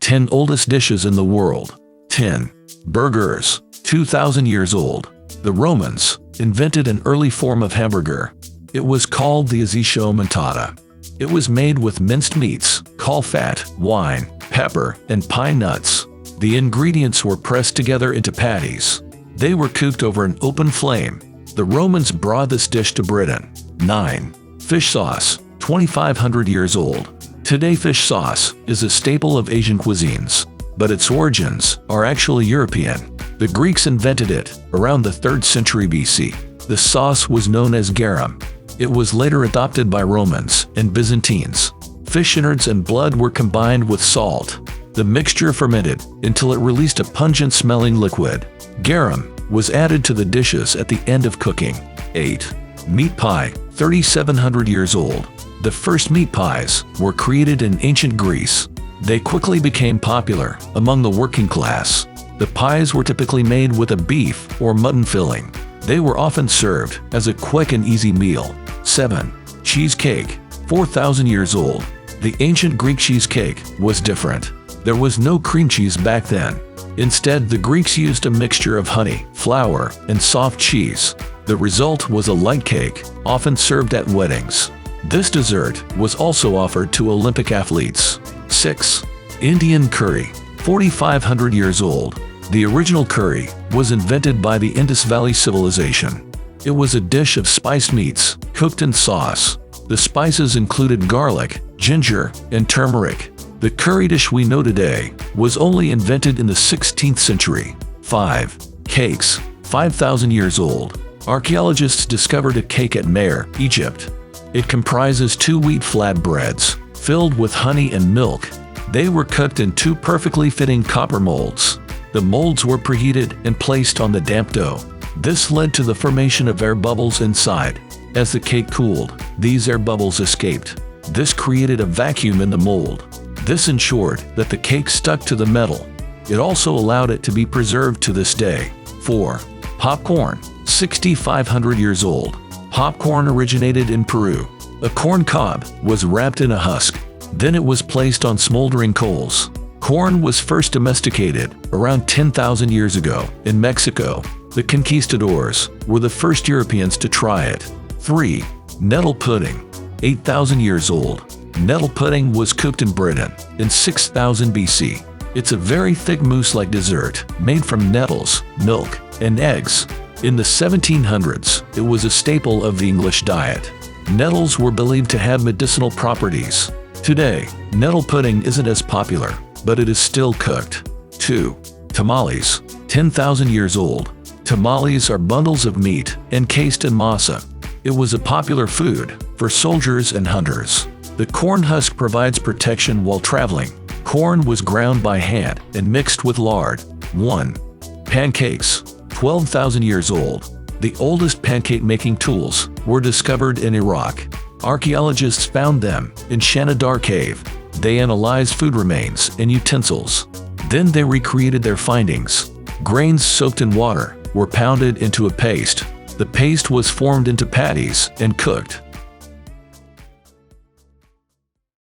10 oldest dishes in the world. 10. Burgers. 2,000 years old. The Romans invented an early form of hamburger. It was called the asciutto montata. It was made with minced meats, caul fat, wine, pepper, and pine nuts. The ingredients were pressed together into patties. They were cooked over an open flame. The Romans brought this dish to Britain. 9. Fish sauce. 2,500 years old. Today fish sauce is a staple of Asian cuisines, but its origins are actually European. The Greeks invented it around the 3rd century BC. The sauce was known as garum. It was later adopted by Romans and Byzantines. Fish innards and blood were combined with salt. The mixture fermented until it released a pungent-smelling liquid. Garum was added to the dishes at the end of cooking. 8. Meat pie. 3,700 years old. The first meat pies were created in ancient Greece. They quickly became popular among the working class. The pies were typically made with a beef or mutton filling. They were often served as a quick and easy meal. 7. Cheesecake. 4,000 years old. The ancient Greek cheesecake was different. There was no cream cheese back then. Instead, the Greeks used a mixture of honey, flour, and soft cheese. The result was a light cake, often served at weddings. This dessert was also offered to Olympic athletes. 6. Indian curry. 4,500 years old. The original curry was invented by the Indus Valley civilization. It was a dish of spiced meats, cooked in sauce. The spices included garlic, ginger, and turmeric. The curry dish we know today was only invented in the 16th century. 5. Cakes. 5,000 years old. Archaeologists discovered a cake at Mer, Egypt. It comprises 2 wheat flatbreads, filled with honey and milk. They were cooked in 2 perfectly fitting copper molds. The molds were preheated and placed on the damp dough. This led to the formation of air bubbles inside. As the cake cooled, these air bubbles escaped. This created a vacuum in the mold. This ensured that the cake stuck to the metal. It also allowed it to be preserved to this day. 4. Popcorn. 6,500 years old. Popcorn originated in Peru. A corn cob was wrapped in a husk. Then it was placed on smoldering coals. Corn was first domesticated around 10,000 years ago in Mexico. The conquistadors were the first Europeans to try it. 3. Nettle pudding. 8,000 years old. Nettle pudding was cooked in Britain in 6000 BC. It's a very thick mousse-like dessert made from nettles, milk, and eggs. In the 1700s, it was a staple of the English diet. Nettles were believed to have medicinal properties. Today, nettle pudding isn't as popular, but it is still cooked. 2. Tamales. 10,000 years old. Tamales are bundles of meat encased in masa. It was a popular food for soldiers and hunters. The corn husk provides protection while traveling. Corn was ground by hand and mixed with lard. 1. Pancakes. 12,000 years old. The oldest pancake-making tools were discovered in Iraq. Archaeologists found them in Shanidar Cave. They analyzed food remains and utensils. Then they recreated their findings. Grains soaked in water were pounded into a paste. The paste was formed into patties and cooked.